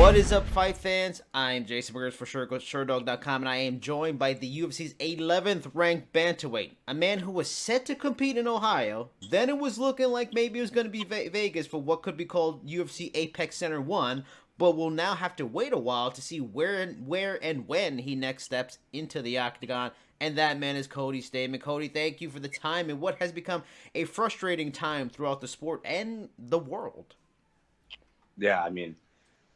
What is up, fight fans? I'm Jason Burgos for Sherdog.com, and I am joined by the UFC's 11th ranked bantamweight, a man who was set to compete in Ohio. Then it was looking like maybe it was going to be Vegas for what could be called UFC Apex Center 1, but we'll now have to wait a while to see where and when he next steps into the octagon. And that man is Cody Stamann. Cody, thank you for the time in what has become a frustrating time throughout the sport and the world.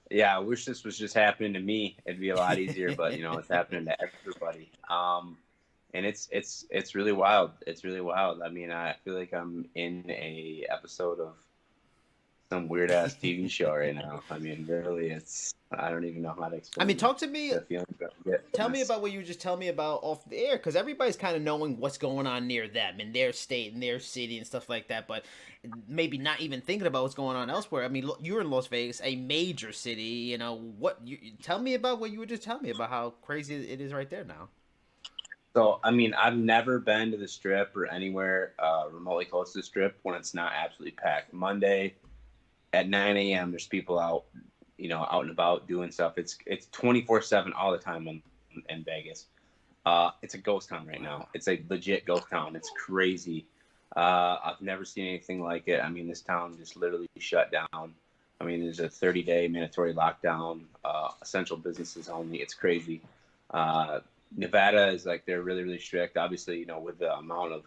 Yeah, I wish this was just happening to me. It'd be a lot easier, but it's happening to everybody. And it's really wild. It's really wild. I mean, I feel like I'm in a episode of some weird ass TV show right now. I mean, really, I don't even know how to explain. I mean, talk to me. The feeling that I get. Tell me about what you were just telling me about off the air, because everybody's kind of knowing what's going on near them in their state, in their city, and stuff like that, but maybe not even thinking about what's going on elsewhere. I mean, you're in Las Vegas, a major city. Tell me about what you were just telling me about how crazy it is right there now. So, I mean, I've never been to the Strip or anywhere remotely close to the Strip when it's not absolutely packed. Monday at 9 a.m., there's people out and about doing stuff. It's 24/7 all the time in Vegas. It's a ghost town right now. It's a legit ghost town. It's crazy. I've never seen anything like it. I mean, this town just literally shut down. I mean, there's a 30-day mandatory lockdown, essential businesses only. It's crazy. Nevada is like, they're really, really strict. Obviously, with the amount of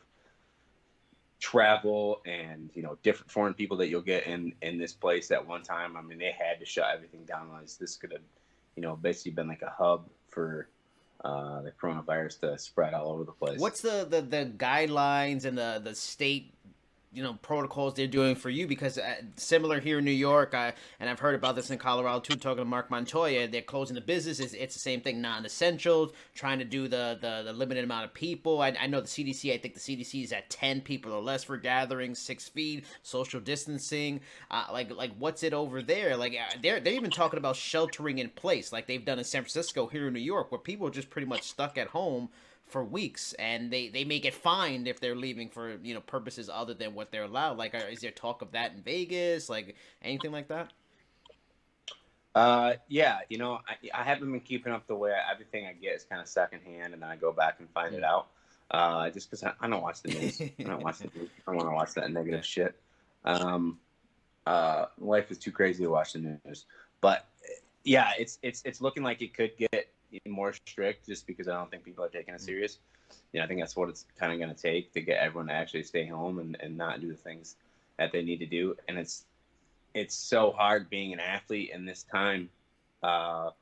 travel and different foreign people that you'll get in this place at one time. I mean, they had to shut everything down. This could have basically been like a hub for the coronavirus to spread all over the place. What's the guidelines and the state protocols they're doing for you? Because similar here in New York, and I've heard about this in Colorado too, talking to Mark Montoya, they're closing the businesses. It's the same thing, non-essentials, trying to do the limited amount of people. I know the CDC, I think the CDC is at 10 people or less for gatherings, 6 feet, social distancing. Like what's it over there? Like they're even talking about sheltering in place, like they've done in San Francisco, here in New York, where people are just pretty much stuck at home for weeks, and they may get fined if they're leaving for purposes other than what they're allowed. Like, is there talk of that in Vegas, like anything like that? Yeah, I haven't been keeping up the way. Everything I get is kind of secondhand, and then I go back and find it out. Just because I don't watch the news. I don't watch the news. I don't want to watch that negative shit. Life is too crazy to watch the news. But yeah, it's looking like it could get more strict, just because I don't think people are taking it serious. I think that's what it's kind of going to take to get everyone to actually stay home and not do the things that they need to do. And it's so hard being an athlete in this time. Every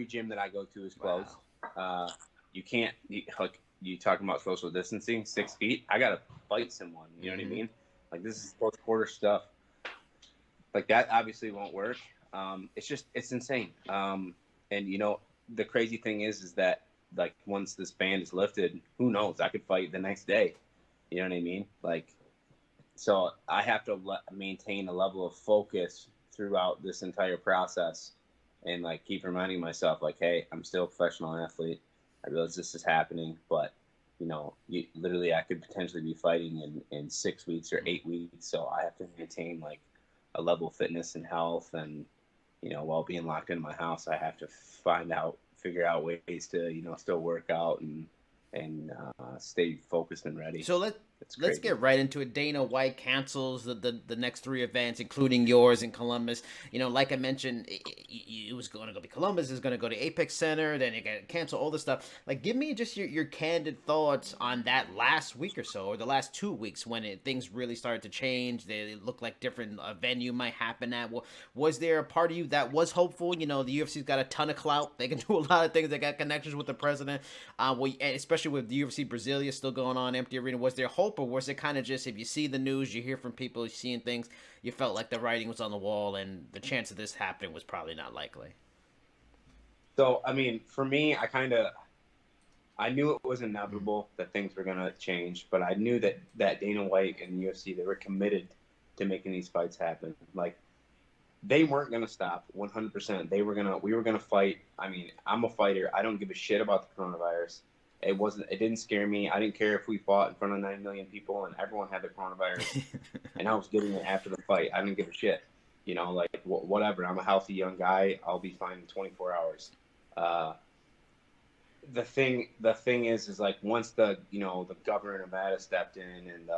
gym that I go to is closed. Wow. You can't, you talking about social distancing, 6 feet. I got to fight someone. You know what I mean? Like, this is close quarter stuff. Like, that obviously won't work. It's insane. And the crazy thing is that, like, once this ban is lifted, who knows? I could fight the next day. You know what I mean? Like, so I have to maintain a level of focus throughout this entire process, and like keep reminding myself, like, hey, I'm still a professional athlete. I realize this is happening, but literally I could potentially be fighting in 6 weeks or 8 weeks. So I have to maintain like a level of fitness and health, and while being locked in my house, I have to figure out ways to, still work out and stay focused and ready. So let's get right into it. Dana White cancels the next 3 events, including yours in Columbus. Like I mentioned, it was going to go to Columbus, it's going to go to Apex Center, then it got canceled, all this stuff. Like, give me just your candid thoughts on that last week or so, or the last 2 weeks, when things really started to change. They looked like different venue might happen at. Was there a part of you that was hopeful? The UFC's got a ton of clout. They can do a lot of things. They got connections with the president. Especially with the UFC Brasilia still going on, empty arena. Was there hope? Or was it kind of just, if you see the news, you hear from people, you're seeing things, you felt like the writing was on the wall and the chance of this happening was probably not likely? So, I mean, for me, I knew it was inevitable that things were going to change, but I knew that Dana White and the UFC, they were committed to making these fights happen. Like, they weren't going to stop 100%. We were going to fight. I mean, I'm a fighter. I don't give a shit about the coronavirus. It didn't scare me. I didn't care if we fought in front of 9 million people and everyone had the coronavirus and I was getting it after the fight. I didn't give a shit. like whatever. I'm a healthy young guy. I'll be fine in 24 hours. Uh, the thing is like once the governor of Nevada stepped in and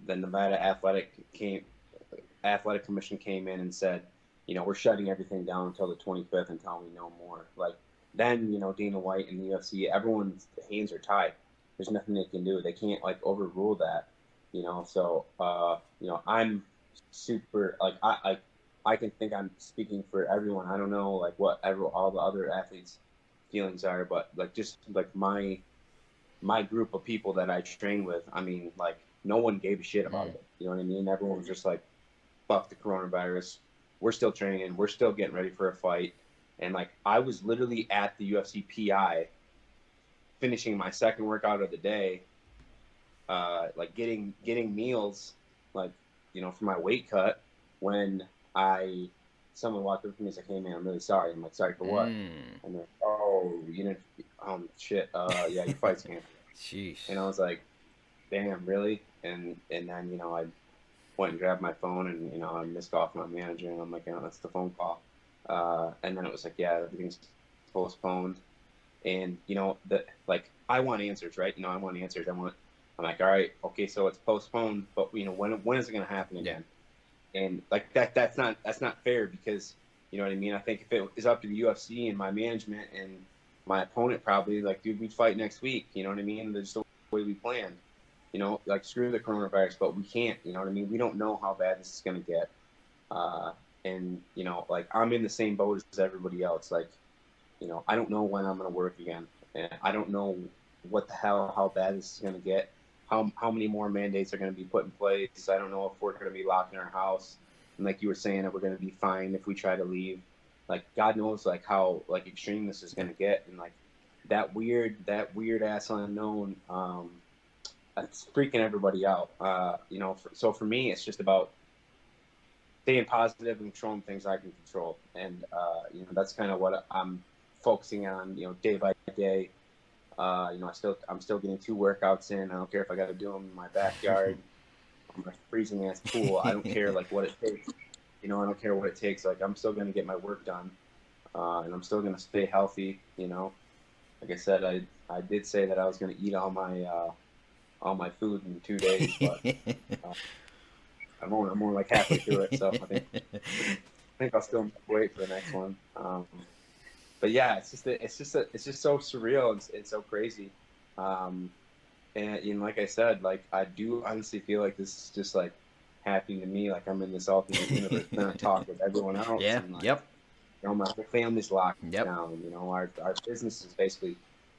the Nevada athletic commission came in and said, we're shutting everything down until the 25th until we know more. Like then, Dana White and the UFC, everyone's hands are tied. There's nothing they can do. They can't like overrule that. So I'm super like I can think I'm speaking for everyone. I don't know like what all the other athletes' feelings are, but like just like my group of people that I train with, I mean, like no one gave a shit about it. You know what I mean? Everyone was just like, "Fuck the coronavirus. We're still training. We're still getting ready for a fight." And like I was literally at the UFC PI, finishing my second workout of the day, like getting meals, like for my weight cut, when someone walked up to me and said, "Hey man, I'm really sorry." I'm like, "Sorry for what?" And they're like, "Oh, shit. Yeah, your fight's canceled." Sheesh. And I was like, "Damn, really?" And then I went and grabbed my phone and I missed off my manager and I'm like, that's the phone call. And then it was like, yeah, everything's postponed. And like I want answers, right? I want answers. I'm like, all right, okay, so it's postponed, but when is it going to happen again? Yeah. And like that's not fair because you know what I mean. I think if it is up to the UFC and my management and my opponent, probably like, dude, we fight next week. You know what I mean? There's the way we planned. Like screw the coronavirus, but we can't. You know what I mean? We don't know how bad this is going to get. And like I'm in the same boat as everybody else. Like, I don't know when I'm going to work again, and I don't know what the hell how bad this is going to get. How many more mandates are going to be put in place? I don't know if we're going to be locked in our house, and like you were saying, that we're going to be fined if we try to leave. Like God knows, like how like extreme this is going to get, and like that weird ass unknown. It's freaking everybody out. So for me, it's just about staying positive and controlling things I can control, and that's kind of what I'm focusing on. Day by day. I'm still getting 2 workouts in. I don't care if I got to do them in my backyard, or my freezing ass pool. I don't care like what it takes. I don't care what it takes. Like I'm still gonna get my work done, and I'm still gonna stay healthy. Like I said, I did say that I was gonna eat all my food in 2 days, but I'm only like halfway through it, so I think I'll still wait for the next one. But yeah, it's just so surreal and so crazy. And like I said, like I do honestly feel like this is just like happening to me. Like I'm in this alternate universe, and I talk with everyone else. Yeah. And like, Yep. my whole family's locked Yep. down. Our business is basically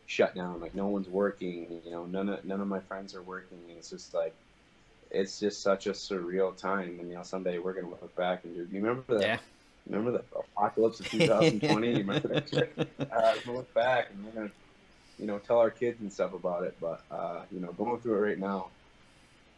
shut down. Like no one's working. None of my friends are working. And it's just like it's just such a surreal time. And someday we're gonna look back and do. You remember that? Yeah. Remember the apocalypse of 2020? You remember that shit? We'll look back and we're gonna, tell our kids and stuff about it. But going through it right now,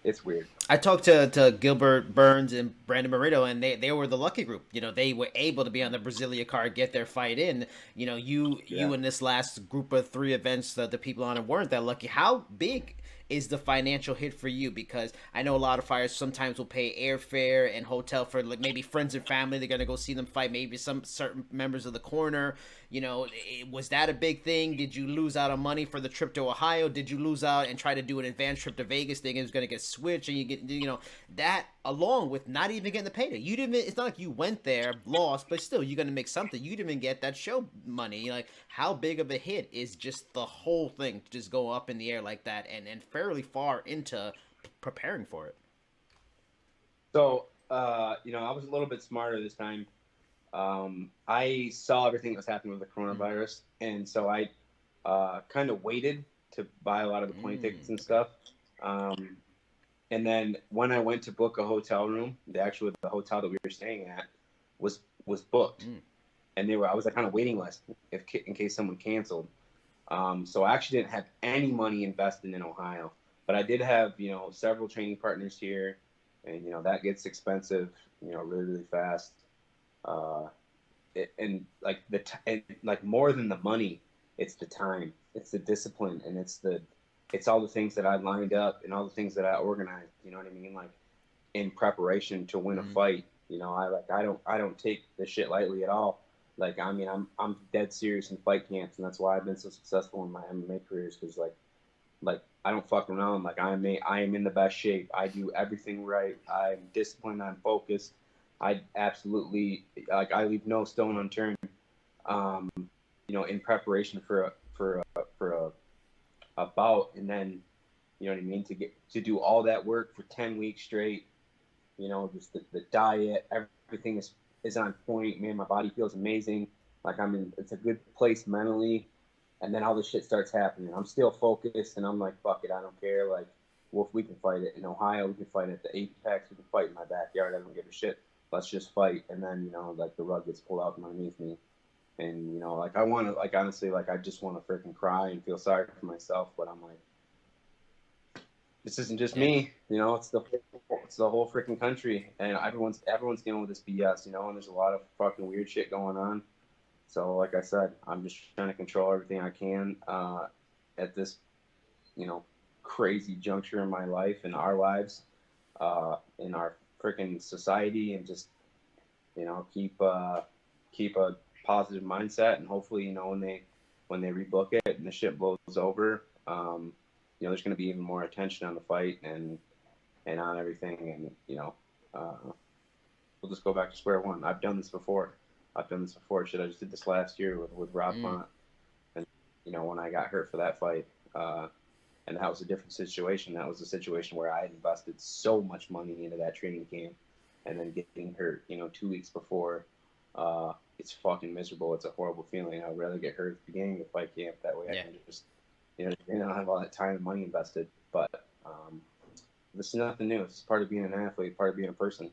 it's weird. I talked to Gilbert Burns and Brandon Moreno, and they were the lucky group. They were able to be on the Brasilia card, get their fight in. You in this last group of 3 events, the people on it weren't that lucky. How big is the financial hit for you? Because I know a lot of fighters sometimes will pay airfare and hotel for like maybe friends and family. They're gonna go see them fight. Maybe some certain members of the corner. Was that a big thing? Did you lose out on money for the trip to Ohio? Did you lose out and try to do an advanced trip to Vegas thinking it was gonna get switched and you get that along with not even getting the payday? You didn't. It's not like you went there lost, but still you're gonna make something. You didn't even get that show money. Like how big of a hit is just the whole thing to just go up in the air like that and fairly far into preparing for it? So I was a little bit smarter this time. I saw everything that was happening with the coronavirus, and so I kind of waited to buy a lot of the plane tickets and stuff. And then when I went to book a hotel room, the hotel that we were staying at was booked, and I was like on a waiting list in case someone canceled. So I actually didn't have any money invested in Ohio, but I did have several training partners here, and that gets expensive really really fast. And like like more than the money, it's the time, it's the discipline, and it's all the things that I lined up and all the things that I organized. You know what I mean? Like in preparation to win a fight. I don't take this shit lightly at all. Like, I mean, I'm dead serious in fight camps, and that's why I've been so successful in my MMA careers. Because like I don't fuck around. Like, I am in the best shape. I do everything right. I'm disciplined. I'm focused. I absolutely, like, I leave no stone unturned. Um, in preparation for a bout, and then, you know what I mean, to do all that work for 10 weeks straight. Just the diet, everything is on point. Man, my body feels amazing. Like, it's a good place mentally. And then all this shit starts happening. I'm still focused, and I'm like, fuck it, I don't care. Like, Wolf, we can fight it in Ohio. We can fight at the Apex. We can fight in my backyard. I don't give a shit. Let's just fight. And then, like, the rug gets pulled out from underneath me. And, like, I want to, like, honestly, like, I just want to freaking cry and feel sorry for myself. But I'm like, this isn't just me, it's the whole freaking country, and everyone's dealing with this BS, and there's a lot of fucking weird shit going on. So, like I said, I'm just trying to control everything I can at this, crazy juncture in my life, in our lives, in our freaking society, and just, keep a positive mindset, and hopefully, when they rebook it and the shit blows over, there's going to be even more attention on the fight and on everything, and we'll just go back to square one. I've done this before. Shit, I just did this last year with Rob Font, and when I got hurt for that fight, and that was a different situation. That was a situation where I had invested so much money into that training camp, and then getting hurt, 2 weeks before. It's fucking miserable. It's a horrible feeling. I'd rather get hurt at the beginning of the fight camp. That way I can just, I don't have all that time and money invested. But this is nothing new. It's part of being an athlete, part of being a person.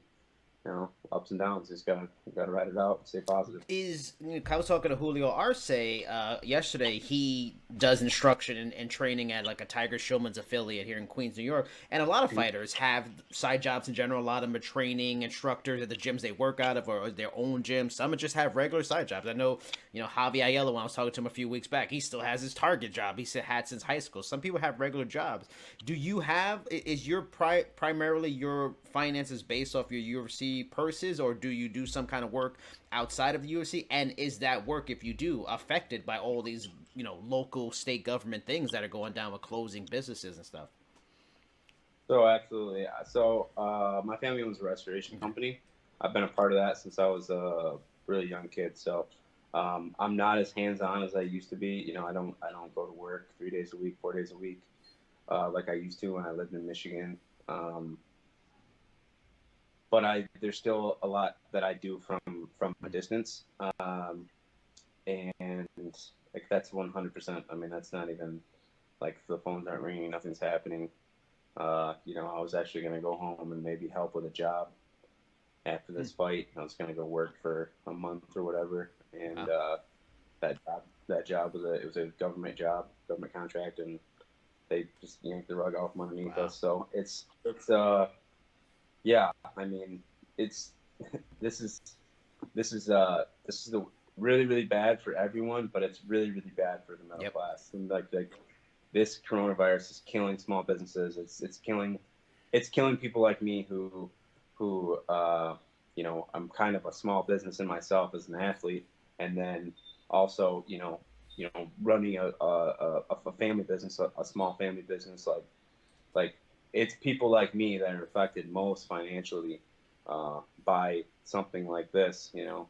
Ups and downs. Just gotta ride it out and stay positive. I was talking to Julio Arce yesterday. He does instruction and training at like a Tiger Schulman's affiliate here in Queens, New York. And a lot of fighters have side jobs in general. A lot of them are training instructors at the gyms they work out of or their own gyms. Some just have regular side jobs. I know, Javi Ayala, when I was talking to him a few weeks back, he still has his Target job. He's had since high school. Some people have regular jobs. Is your primarily your finances based off your UFC purses, or do you do some kind of work outside of the UFC? And is that work, if you do, affected by all these local state government things that are going down with closing businesses and stuff? So absolutely. So my family owns a restoration company. I've been a part of that since I was a really young kid. So I'm not as hands-on as I used to be. I don't go to work 3 days a week, 4 days a week, like I used to when I lived in Michigan. But there's still a lot that I do from a distance, and like that's 100%. I mean, that's not even like the phones aren't ringing, nothing's happening. I was actually gonna go home and maybe help with a job after this fight. I was gonna go work for a month or whatever, and that job was a government job, government contract, and they just yanked the rug out from underneath us. So it's yeah, I mean, it's this is the really, really bad for everyone, but it's really, really bad for the middle class. And like this coronavirus is killing small businesses. It's killing people like me who I'm kind of a small business in myself as an athlete, and then also running a family business, a small family business, like it's people like me that are affected most financially by something like this, to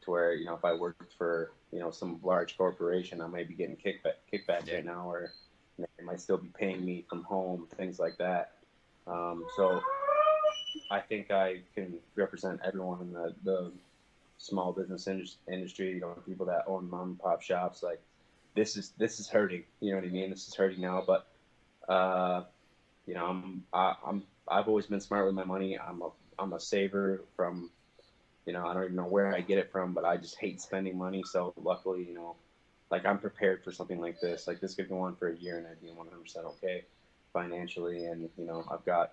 where, if I worked for, some large corporation, I might be getting kickbacks right now, or they might still be paying me from home, things like that. So I think I can represent everyone in the small business industry, people that own mom and pop shops. Like, this is hurting, you know what I mean? This is hurting now, but I've always been smart with my money. I'm a saver from, I don't even know where I get it from, but I just hate spending money. So luckily, like, I'm prepared for something like this. Like, this could go on for a year and I'd be 100% okay financially. And, I've got,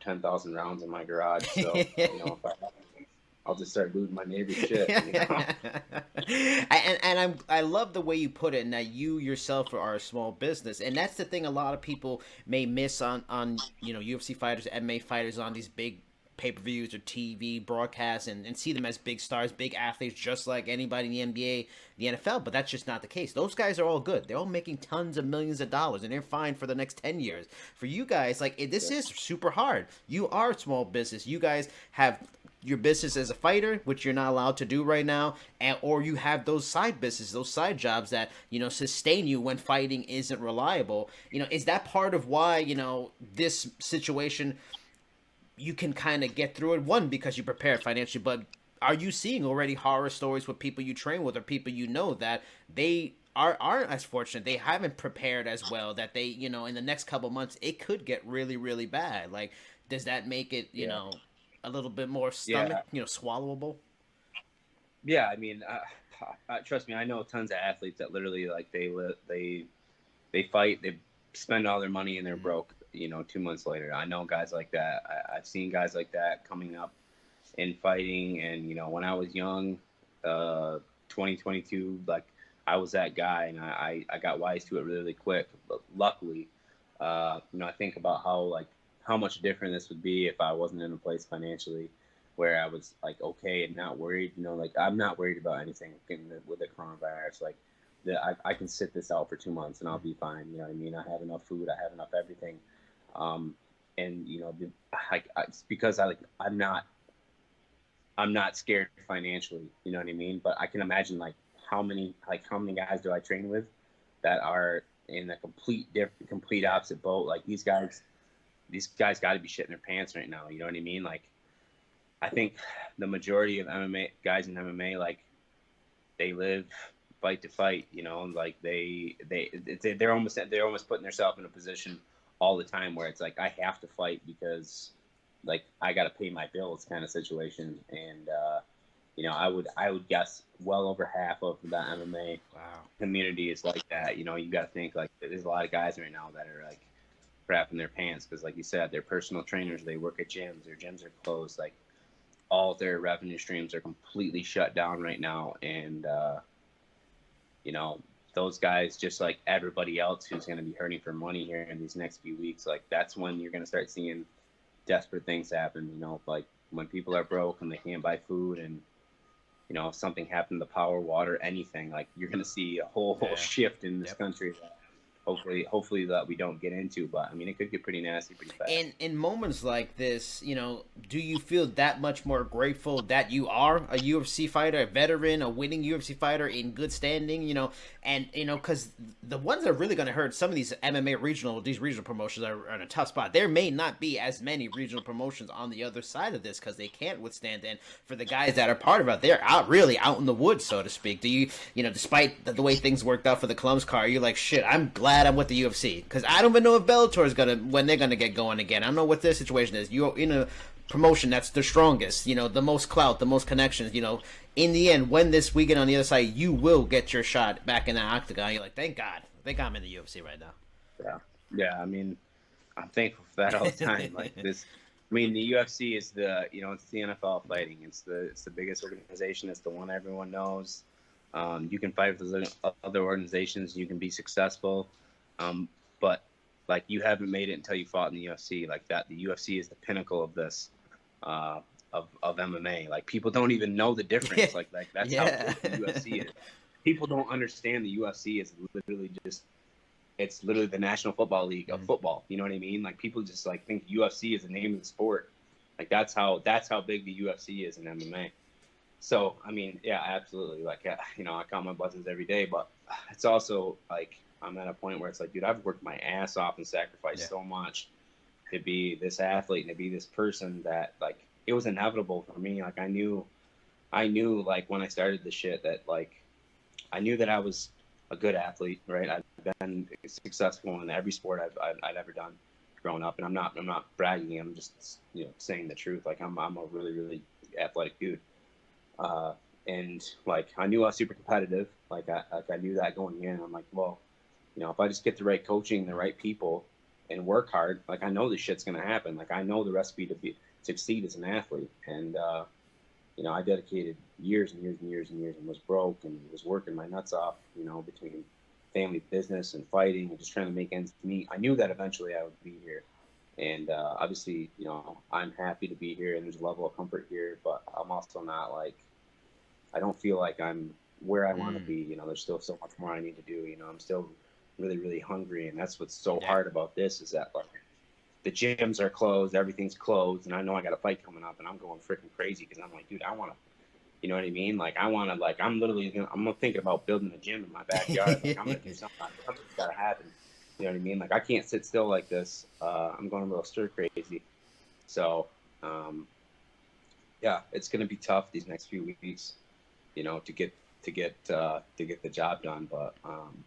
10,000 rounds in my garage. So, if I'll just start looting my neighbor's shit. I love the way you put it, and that you yourself are a small business, and that's the thing a lot of people may miss on UFC fighters, MMA fighters on these big pay-per-views or TV broadcasts and see them as big stars, big athletes, just like anybody in the NBA, the NFL. But that's just not the case. Those guys are all good. They're all making tons of millions of dollars, and they're fine for the next 10 years. For you guys, like, this is super hard. You are a small business. You guys have your business as a fighter, which you're not allowed to do right now, or you have those side businesses, those side jobs that, sustain you when fighting isn't reliable. Is that part of why, this situation, you can kind of get through it? One, because you prepared financially, but are you seeing already horror stories with people you train with or people that they aren't as fortunate, they haven't prepared as well, that they, in the next couple months, it could get really, really bad? Like, does that make it, a little bit more stomach, swallowable? Yeah, I mean, trust me, I know tons of athletes that literally like they fight, they spend all their money and they're broke. 2 months later. I know guys like that. I've seen guys like that coming up and fighting. And when I was young, 2022, like I was that guy, and I got wise to it really, really quick. But luckily, I think about how much different this would be if I wasn't in a place financially where I was like okay and not worried. Like I'm not worried about anything with the coronavirus. Like I can sit this out for 2 months and I'll be fine. You know what I mean? I have enough food. I have enough everything. And it's because I'm not scared financially. You know what I mean? But I can imagine how many guys do I train with that are in a complete opposite boat. Like these guys got to be shitting their pants right now. You know what I mean? Like I think the majority of MMA guys in MMA, like they live fight to fight. Like they're almost putting themselves in a position all the time where it's like I have to fight because like I got to pay my bills kind of situation. And I would guess well over half of the MMA community is like that. You got to think like there's a lot of guys right now that are like crapping their pants because, like you said, they're personal trainers, they work at gyms, their gyms are closed, like all their revenue streams are completely shut down right now. And those guys, just like everybody else who's going to be hurting for money here in these next few weeks, like that's when you're going to start seeing desperate things happen. Like when people are broke and they can't buy food, and if something happened to power, water, anything, like you're going to see a whole shift in this country that hopefully that we don't get into. But I mean, it could get pretty nasty pretty fast. And in moments like this, do you feel that much more grateful that you are a UFC fighter, a veteran, a winning UFC fighter in good standing? And because the ones that are really going to hurt, some of these MMA these regional promotions are in a tough spot. There may not be as many regional promotions on the other side of this because they can't withstand. And for the guys that are part of it, they're really out in the woods, so to speak. Do you, despite the way things worked out for the Columbus card, you're like, shit, I'm glad I'm with the UFC because I don't even know if Bellator is when they're gonna get going again. I don't know what their situation is. You're in a promotion that's the strongest, the most clout, the most connections. In the end, when this weekend on the other side, you will get your shot back in the octagon. You're like, thank God, I'm in the UFC right now. Yeah. I mean, I'm thankful for that all the time. Like this, I mean, the UFC is it's the NFL of fighting. It's the biggest organization. It's the one everyone knows. You can fight with other organizations. You can be successful. But like you haven't made it until you fought in the UFC. Like that, the UFC is the pinnacle of this, of MMA. Like people don't even know the difference. Like that's how big the UFC is. People don't understand the UFC is literally it's literally the National Football League of football. You know what I mean? Like people just like think UFC is the name of the sport. Like that's how big the UFC is in MMA. So I mean, yeah, absolutely. Like I count my blessings every day, but it's also like I'm at a point where it's like, dude, I've worked my ass off and sacrificed so much to be this athlete and to be this person that like it was inevitable for me. Like I knew like when I started this shit that like I knew that I was a good athlete, right? I've been successful in every sport I've ever done growing up, and I'm not bragging. I'm just saying the truth. Like I'm a really, really athletic dude. And like I knew I was super competitive. Like I knew that going in. I'm like, well, if I just get the right coaching, the right people, and work hard, like I know this shit's gonna happen. Like I know the recipe to succeed as an athlete. And I dedicated years and years and years and years and was broke and was working my nuts off, between family business and fighting and just trying to make ends meet. I knew that eventually I would be here. And obviously, I'm happy to be here, and there's a level of comfort here. But I'm also not like, I don't feel like I'm where I want to Mm. be. There's still so much more I need to do. I'm still really, really hungry, and that's what's so Yeah. hard about this is that like the gyms are closed, everything's closed, and I know I got a fight coming up, and I'm going freaking crazy because I'm like, dude, I want to. You know what I mean? Like I want to. Like I'm thinking about building a gym in my backyard. Like I'm gonna do something. Something's gotta happen. You know what I mean? Like I can't sit still like this. I'm going a little stir crazy. So, um, yeah, it's gonna be tough these next few weeks. To get the job done, but I'm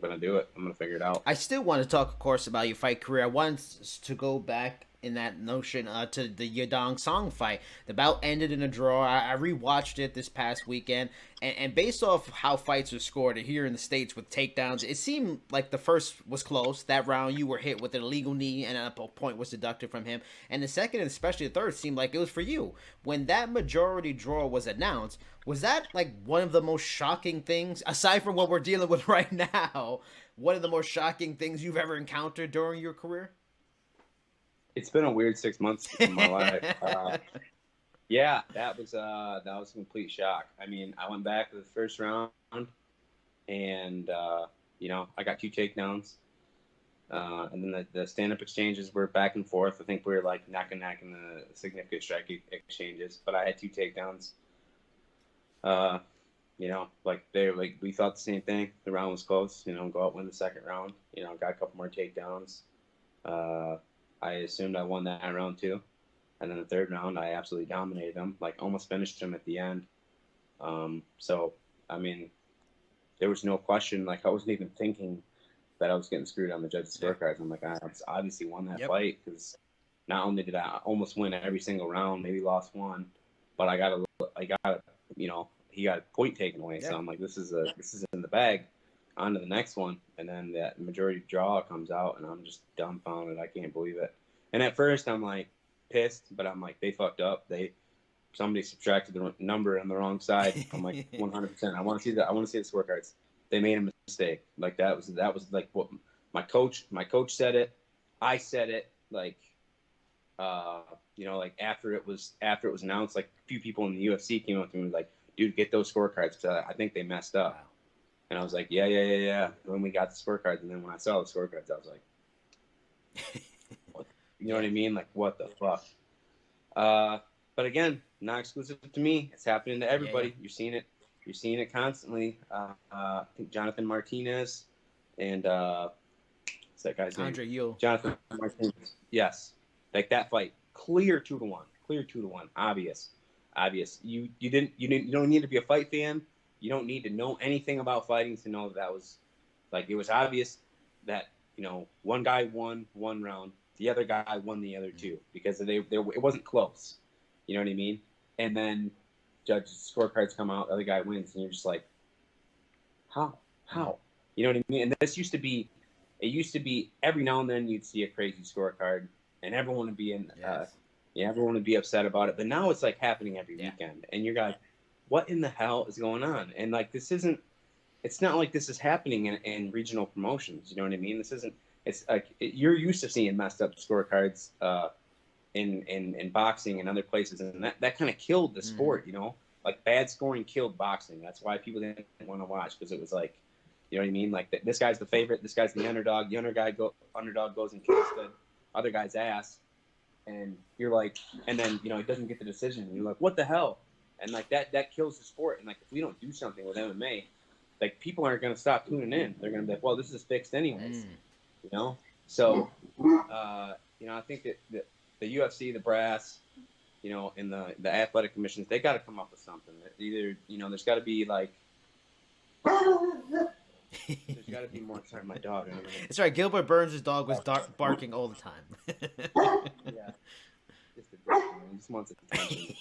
gonna do it. I'm gonna figure it out. I still want to talk, of course, about your fight career. I want to go back in that notion to the Yadong Song fight. The bout ended in a draw. I rewatched it this past weekend, and based off how fights are scored here in the States with takedowns, it seemed like the first was close. That round, you were hit with an illegal knee, and a point was deducted from him. And the second, and especially the third, seemed like it was for you. When that majority draw was announced, was that like one of the most shocking things, aside from what we're dealing with right now? One of the more shocking things you've ever encountered during your career? It's been a weird 6 months of my life. Yeah, that was a complete shock. I mean, I went back to the first round, and I got two takedowns, and then the stand-up exchanges were back and forth. I think we were like neck and neck in the significant strike exchanges, but I had two takedowns. Uh, like we thought the same thing. The round was close. Go out win the second round. Got a couple more takedowns. Uh, I assumed I won that round too. And then the third round, I absolutely dominated him, like almost finished him at the end. So, I mean, there was no question. Like, I wasn't even thinking that I was getting screwed on the judges' Yeah. scorecards. I'm like, I obviously won that Yep. fight because not only did I almost win every single round, maybe lost one, but he got a point taken away. Yeah. So I'm like, this is in the bag. On to the next one, and then that majority draw comes out, and I'm just dumbfounded. I can't believe it. And at first, I'm like pissed, but I'm like, they fucked up. Somebody subtracted the number on the wrong side. I'm like 100%. I want to see that. I want to see the scorecards. They made a mistake. Like that was like what my coach said it. I said it. Like after it was announced, like a few people in the UFC came up to me and was like, dude, get those scorecards because I think they messed up. Wow. And I was like, yeah, yeah, yeah, yeah. And when we got the scorecards, and then when I saw the scorecards, I was like, what? You know what Yeah. I mean? Like, what the fuck? Uh, but again, not exclusive to me. It's happening to Yeah. Yeah. everybody. You're seeing it. You're seeing it constantly. I think Jonathan Martinez and what's that guy's name? Andre Yule. Jonathan Martinez. Yes, like that fight, clear 2-1. Clear 2-1. Obvious. Obvious. You don't need to be a fight fan. You don't need to know anything about fighting to know that was like it was obvious that one guy won one round, the other guy won the other two because it wasn't close. You know what I mean? And then judges scorecards come out, the other guy wins, and you're just like, how? You know what I mean? And it used to be every now and then you'd see a crazy scorecard, and everyone would be Yes. everyone would be upset about it. But now it's like happening every Yeah. weekend, and you're like, what in the hell is going on? And like this isn't. It's not like this is happening in regional promotions. You know what I mean? This isn't. It's like you're used to seeing messed up scorecards in boxing and other places, and that kind of killed the sport. Like bad scoring killed boxing. That's why people didn't want to watch because it was like, you know what I mean? Like this guy's the favorite, this guy's the underdog. The underdog goes and kicks the other guy's ass, and you're like, and then he doesn't get the decision. And you're like, what the hell? And like that kills the sport. And like if we don't do something with MMA, like people aren't going to stop tuning in. They're going to be like, well, this is fixed anyways. You know, so I think that the UFC, the brass, and the athletic commissions, they got to come up with something. Either there's got to be like there's got to be more. Sorry, my dog. It's right. Gilbert Burns' dog was barking all the time. Yeah, just a dick, man. He just wants attention.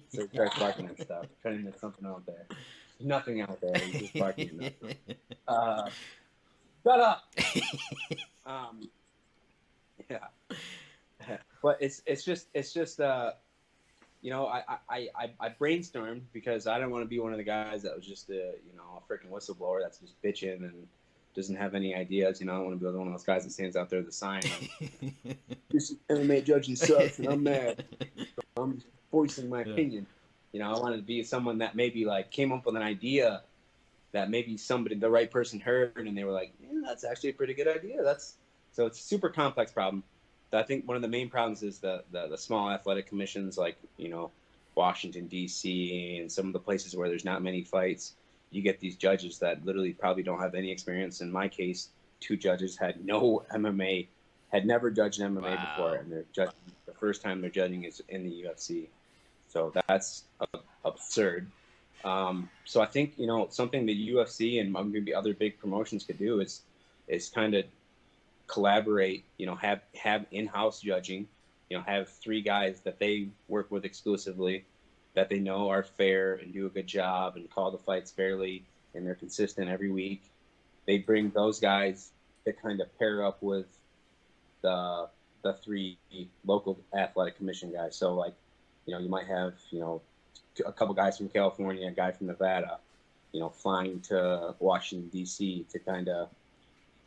So he starts barking and stuff, trying to get something out there. There's nothing out there. He's just barking and nothing. Shut up. Yeah. But it's just I brainstormed because I don't want to be one of the guys that was just a freaking whistleblower that's just bitching and doesn't have any ideas. I don't want to be one of those guys that stands out there with a sign. This MMA judging sucks, and I'm mad. So I'm just voicing my opinion. I wanted to be someone that maybe like came up with an idea that maybe the right person heard, and they were like, that's actually a pretty good idea. So it's a super complex problem. I think one of the main problems is the small athletic commissions, like, Washington, D.C., and some of the places where there's not many fights. You get these judges that literally probably don't have any experience. In my case, 2 judges had no MMA, had never judged MMA before, and they're judging, the first time they're judging is in the UFC. So that's absurd. So I think, something the UFC and maybe other big promotions could do is kind of collaborate, have in-house judging, have 3 guys that they work with exclusively, that they know are fair and do a good job and call the fights fairly, and they're consistent every week. They bring those guys to kind of pair up with the 3 local athletic commission guys. So like, you might have, a couple guys from California, a guy from Nevada, flying to Washington, D.C. to kind of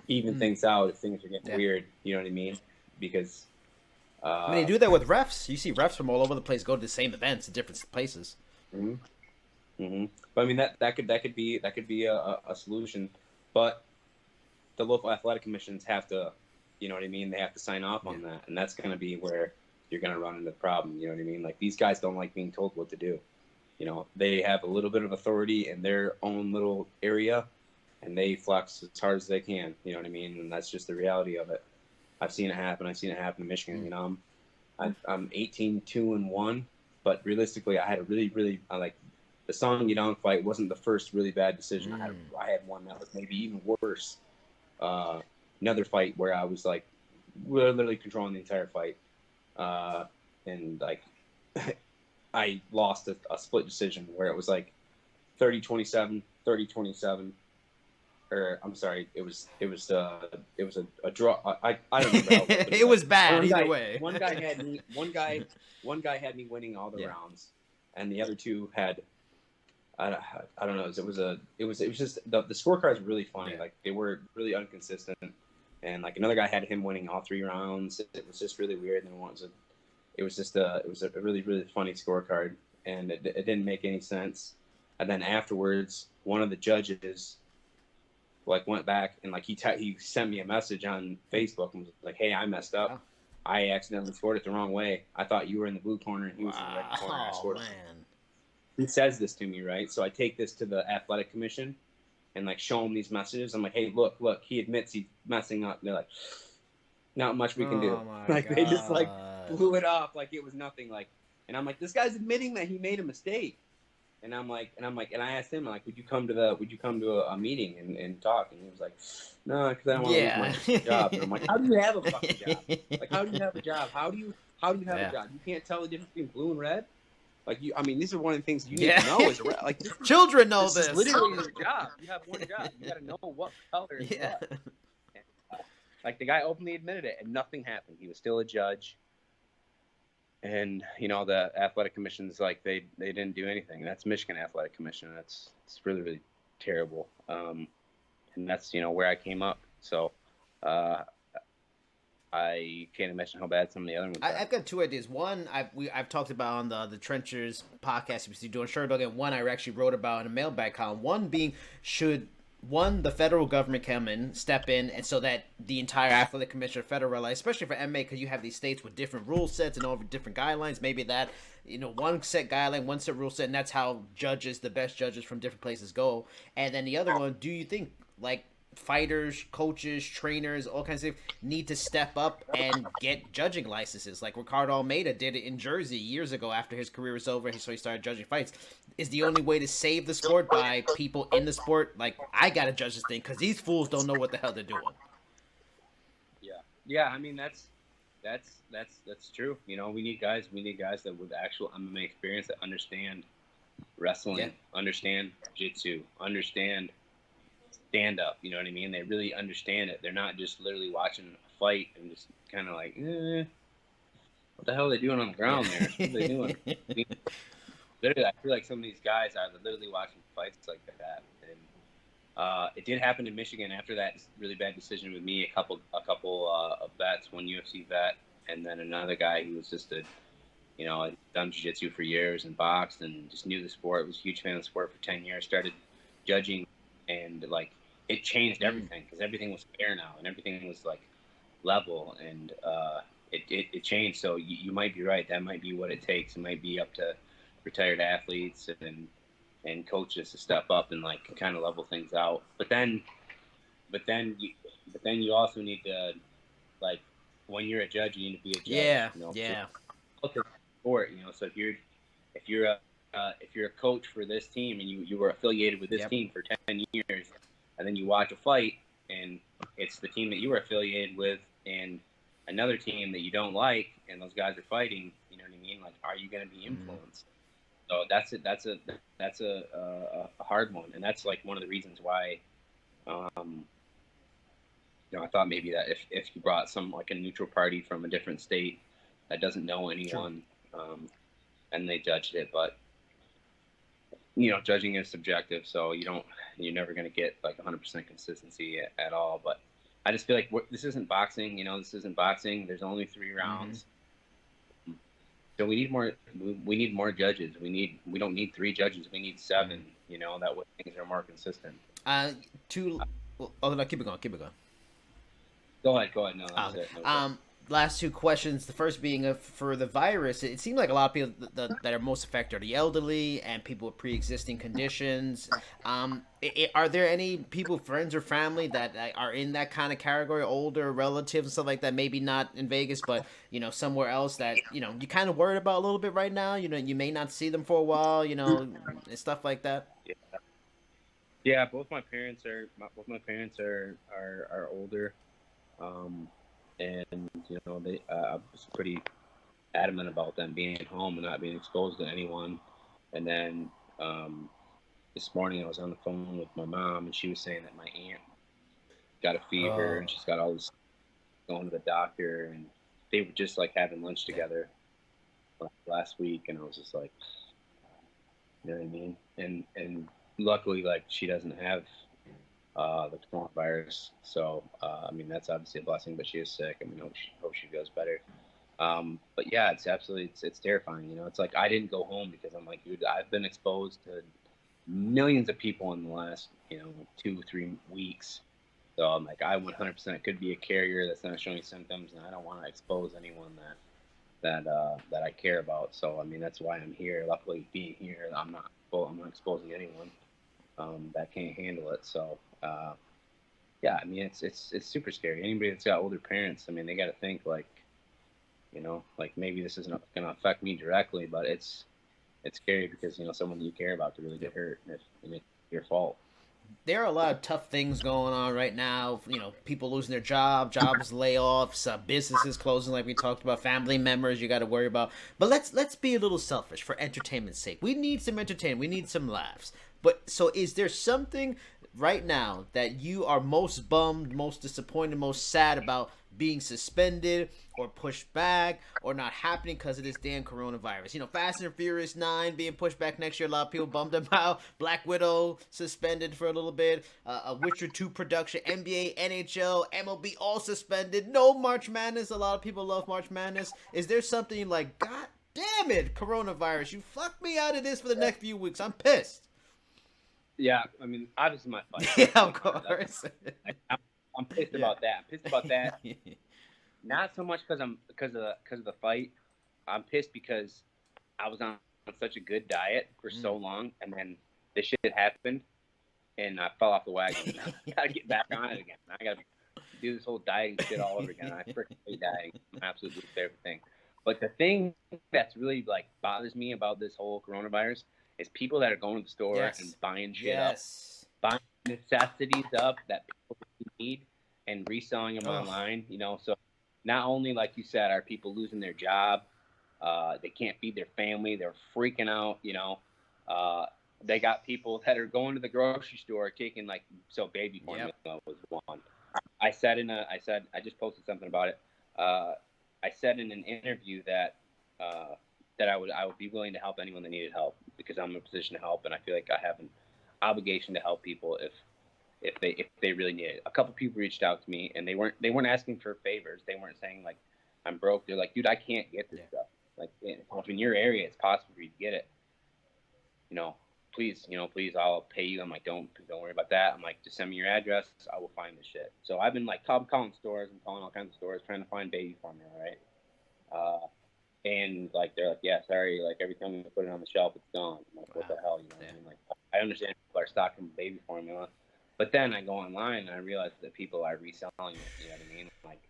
even things out if things are getting weird. You know what I mean? Because they do that with refs. You see refs from all over the place go to the same events at different places. But I mean that could be a solution, but the local athletic commissions have to, you know what I mean? They have to sign off on that, and that's going to be where you're going to run into the problem. You know what I mean? Like, these guys don't like being told what to do. They have a little bit of authority in their own little area, and they flex as hard as they can. You know what I mean? And that's just the reality of it. I've seen it happen. I've seen it happen in Michigan. I'm 18-2-1, but realistically, I had a really like the Song Yadong fight wasn't the first really bad decision. I had one that was maybe even worse. Another fight where I was like literally controlling the entire fight, and like I lost a split decision where it was like 30-27, 30-27. Or I'm sorry, it was a draw. I don't remember how it was bad either way. One guy had me winning all the rounds, and the other 2 had I don't know. It was just the scorecards were really funny. Like, they were really inconsistent, and like another guy had him winning all 3 rounds. It was just really weird. And it was a really, really funny scorecard, and it didn't make any sense. And then afterwards, one of the judges like went back and like he sent me a message on Facebook and was like, "Hey, I messed up. Wow. I accidentally scored it the wrong way. I thought you were in the blue corner and he was in the red corner. I scored it." He says this to me, right? So I take this to the athletic commission and like show him these messages. I'm like, "Hey, look, he admits he's messing up." And they're like, "Not much we can do." Like, they just like blew it off like it was nothing. Like, and I'm like, "This guy's admitting that he made a mistake." And I asked him, like, would you come to a meeting and talk? And he was like, "No, because I don't want to lose my job." And I'm like, "How do you have a fucking job? Like, how do you have a job? How do you have a job? You can't tell the difference between blue and red? Like, these are one of the things you need to know as a like, children know this. Is literally your job. You have one job. You got to know what color is what." And, like, the guy openly admitted it, and nothing happened. He was still a judge. And the athletic commissions, like, they didn't do anything. That's Michigan Athletic Commission. It's really, really terrible. And that's where I came up. So I can't imagine how bad some of the other ones are. I've got 2 ideas. One, I've talked about on the Trenchers podcast you doing Sherdog, and one I actually wrote about in a mailbag column. One being, should the federal government come in, step in, and so that the entire athletic commission federalized, especially for MMA, because you have these states with different rule sets and all different guidelines. Maybe that, one set guideline, one set rule set, and that's how the best judges from different places go. And then the other one, do you think, like, fighters, coaches, trainers, all kinds of stuff need to step up and get judging licenses? Like Ricardo Almeida did it in Jersey years ago after his career was over, so he started judging fights. Is the only way to save the sport by people in the sport, like, I gotta judge this thing because these fools don't know what the hell they're doing? Yeah. I mean, that's true. We need guys that with actual MMA experience, that understand wrestling, understand jiu-jitsu, understand stand up. You know what I mean? They really understand it. They're not just literally watching a fight and just kind of like, what the hell are they doing on the ground there? What are they doing? Literally, I feel like some of these guys are literally watching fights like that, and It did happen in Michigan after that really bad decision with me. A couple of vets, one UFC vet, and then another guy who was just had done jiu-jitsu for years and boxed and just knew the sport. Was a huge fan of the sport for 10 years. Started judging, and like it changed everything because everything was fair now and everything was like level, and it changed. So you might be right. That might be what it takes. It might be up to retired athletes and coaches to step up and like kind of level things out. But then you also need to, like, when you're a judge, you need to be a judge. Yeah, yeah. Sport. So if you're a coach for this team and you were affiliated with this Yep. team for 10 years, and then you watch a fight and it's the team that you were affiliated with and another team that you don't like, and those guys are fighting, you know what I mean? Like, are you going to be influenced? So that's a hard one, and that's like one of the reasons why, I thought maybe that if you brought some like a neutral party from a different state that doesn't know anyone, and they judged it, but judging is subjective, so you're never going to get like 100% consistency at all. But I just feel like this isn't boxing. This isn't boxing. There's only 3 rounds. So we need more. We need more judges. We don't need 3 judges. We need 7. That way things are more consistent. No, keep it going. Keep it going. Go ahead. No, that's it. Last 2 questions. The first being for the virus. It seemed like a lot of people that are most affected are the elderly and people with pre-existing conditions. Are there any people, friends or family, that are in that kind of category, older relatives and stuff like that? Maybe not in Vegas, but somewhere else that you kind of worried about a little bit right now. You may not see them for a while. And stuff like that. Yeah. Both my parents are older. And they I was pretty adamant about them being at home and not being exposed to anyone. And then this morning I was on the phone with my mom, and she was saying that my aunt got a fever and she's got all this going to the doctor, and they were just like having lunch together last week, and I was just like, you know what I mean? And luckily, like, she doesn't have the coronavirus. So, I mean, that's obviously a blessing, but she is sick. I mean, hope she feels better. But yeah, it's terrifying. It's like I didn't go home because I'm like, dude, I've been exposed to millions of people in the last, 2-3 weeks. So I'm like, I 100% could be a carrier that's not showing symptoms, and I don't want to expose anyone that I care about. So I mean, that's why I'm here. Luckily, being here, I'm not exposing anyone that can't handle it. So yeah, I mean, it's super scary. Anybody that's got older parents, I mean, they got to think like, like maybe this isn't going to affect me directly, but it's scary because someone you care about to really get hurt, and it's your fault. There are a lot of tough things going on right now. People losing their jobs, layoffs, businesses closing, like we talked about, family members you got to worry about. But let's be a little selfish for entertainment's sake. We need some entertainment. We need some laughs. But so, is there something right now that you are most bummed, most disappointed, most sad about being suspended or pushed back or not happening because of this damn coronavirus? Fast and Furious 9 being pushed back next year. A lot of people bummed about. Black Widow suspended for a little bit. A Witcher 2 production. NBA, NHL, MLB all suspended. No March Madness. A lot of people love March Madness. Is there something like, God damn it, coronavirus, you fucked me out of this for the next few weeks? I'm pissed. Yeah, I mean, obviously my fight. Yeah, of course. I'm pissed about that. I'm pissed about that. Not so much because of the fight. I'm pissed because I was on such a good diet for so long, and then this shit happened, and I fell off the wagon. I gotta get back on it again. I gotta do this whole dieting shit all over again. I freaking hate dieting. It's my absolute favorite thing. But the thing that's really like bothers me about this whole coronavirus is people that are going to the store and buying shit up, buying necessities up that people need and reselling them online. So not only, like you said, are people losing their job, they can't feed their family, they're freaking out. They got people that are going to the grocery store taking baby formula was one. I just posted something about it. I said in an interview that I would be willing to help anyone that needed help because I'm in a position to help, and I feel like I have an obligation to help people if they really need it. A couple people reached out to me, and they weren't asking for favors. They weren't saying like I'm broke. They're like, dude, I can't get this stuff. Like if in your area it's possible for you to get it, please, I'll pay you. I'm like, don't worry about that. I'm like, just send me your address. I will find the shit. So I've been like calling stores and calling all kinds of stores trying to find baby formula, right? And like they're like, yeah, sorry, like every time we put it on the shelf, it's gone. I'm like, what the hell, I mean? Like, I understand people are stocking baby formula, but then I go online and I realize that people are reselling it. You know what I mean? Like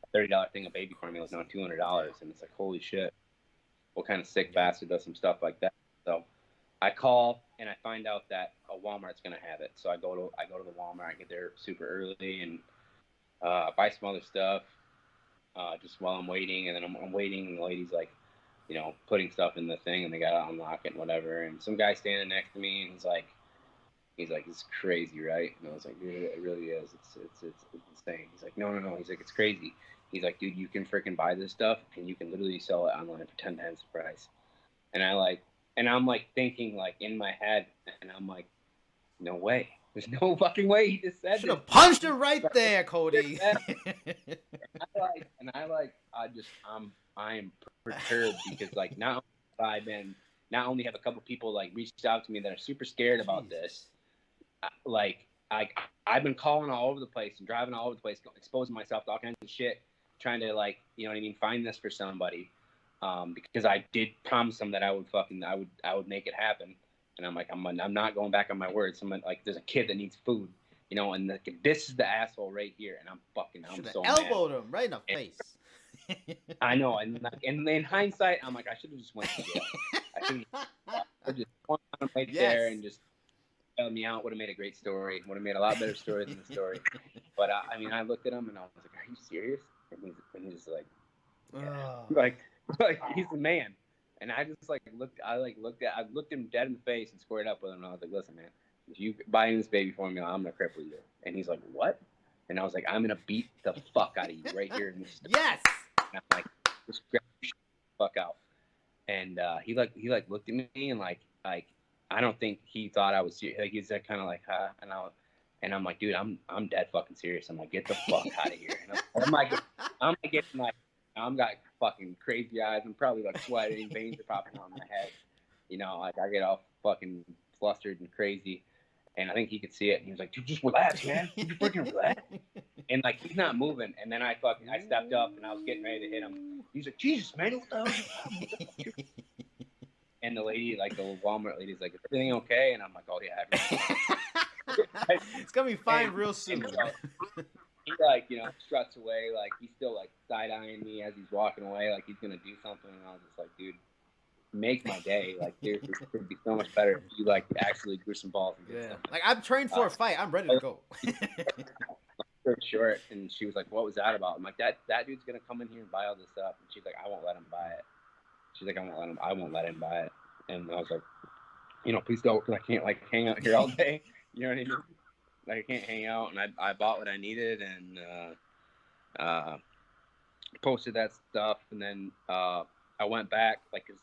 a $30 thing of baby formula is now $200, and it's like, holy shit, what kind of sick bastard does some stuff like that? So I call and I find out that a Walmart's gonna have it. So I go to the Walmart, I get there super early and buy some other stuff. Just while I'm waiting, and then I'm waiting, and the lady's like, putting stuff in the thing, and they gotta unlock it and whatever. And some guy standing next to me, and he's like, it's crazy, right? And I was like, dude, it really is. It's insane. He's like, no. He's like, it's crazy. He's like, dude, you can freaking buy this stuff, and you can literally sell it online for 10 times the price. And I'm like thinking like in my head, and I'm like, no way. There's no fucking way he just said. Should have punched it right there, Cody. I am perturbed because like not only have a couple people like reached out to me that are super scared about this, like I've been calling all over the place and driving all over the place, exposing myself to all kinds of shit, trying to like, find this for somebody, because I did promise them that I would make it happen. And I'm like, I'm not going back on my word. Someone like, there's a kid that needs food, and this is the asshole right here, and I'm so mad. Elbowed him right in the face. I know, and in hindsight, I'm like, I should have just went to jail. I should have just gone on right there and just bailed me out. Would have made a great story. Would have made a lot better story than the story. But I looked at him and I was like, "Are you serious?" And he's like, yeah. like he's the man. And I just looked him dead in the face and squared up with him. And I was like, listen, man, if you buy this baby formula, I'm going to cripple you. And he's like, what? And I was like, I'm going to beat the fuck out of you right here in this store. Yes. And I'm like, just grab your shit the fuck out. And he looked at me and like I don't think he thought I was serious. Like he's like kind of like, huh? And I'm like, dude, I'm dead fucking serious. I'm like, get the fuck out of here. And I'm getting like, I'm got fucking crazy eyes. I'm probably like sweating, veins are popping on my head. Like I get all fucking flustered and crazy. And I think he could see it. And he was like, dude, just relax, man. You freaking relax. And like he's not moving. And then I stepped up and I was getting ready to hit him. He's like, Jesus, man, what the hell? And the lady, like the Walmart lady's like, is everything okay? And I'm like, oh yeah, everything. It's gonna be fine real soon. He like, struts away, like he's still like side-eyeing me as he's walking away, like he's gonna do something. And I was just like, dude, make my day. Like this would be so much better if you like actually grew some balls and did something. Like I'm trained for a fight. I'm ready to go. Short, and she was like, what was that about? I'm like, that dude's gonna come in here and buy all this stuff. And she's like, I won't let him buy it. She's like, I won't let him buy it. And I was like, please don't, because I can't like hang out here all day. You know what I mean? Like I can't hang out. And I bought what I needed and posted that stuff. And then I went back, like, cause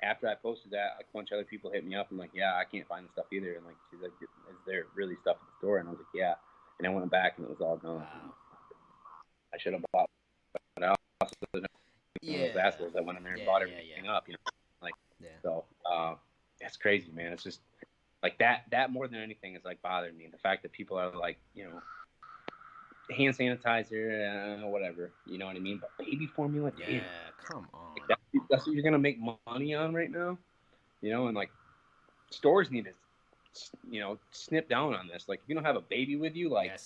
after I posted that, like, a bunch of other people hit me up and like, yeah, I can't find the stuff either. And like, she's like, is there really stuff at the store? And I was like, yeah. And I went back and it was all gone. Wow. I should have bought, but I also those assholes that went in there and bought everything up, So that's crazy, man. It's just like that more than anything is like bothering me. The fact that people are like, hand sanitizer, whatever, you know what I mean? But baby formula, damn. Come on. Like that's what you're gonna make money on right now, and like stores need to, snip down on this. Like if you don't have a baby with you, like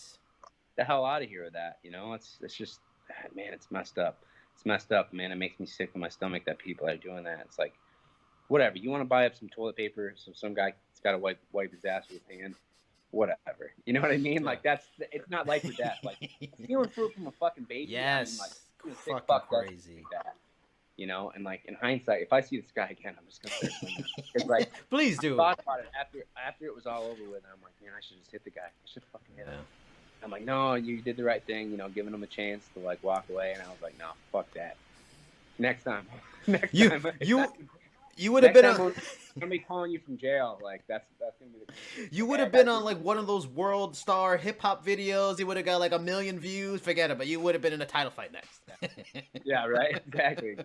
the hell out of here with that. It's just, man, it's messed up. It's messed up, man. It makes me sick in my stomach that people are doing that. It's like, whatever. You want to buy up some toilet paper, so some guy's got to wipe his ass with his hand, whatever. You know what I mean? Like it's not life or death. Like stealing fruit from a fucking baby. Yes. I mean, like, fucking crazy. Like that, and like in hindsight, if I see this guy again, I'm just gonna start swinging. It's like, please do. I thought about it after it was all over with. I'm like, man, I should just hit the guy. I should fucking hit him. I'm like, no, you did the right thing, giving him a chance to like walk away. And I was like, no, fuck that. Next time. You would have Next been time on. I'm gonna be calling you from jail. Like that's gonna be the conversation. You Like, would hey, I have been gotta on do like one of those world star hip hop videos. You would have got like 1 million views. Forget it. But you would have been in a title fight next. Yeah, right. Exactly.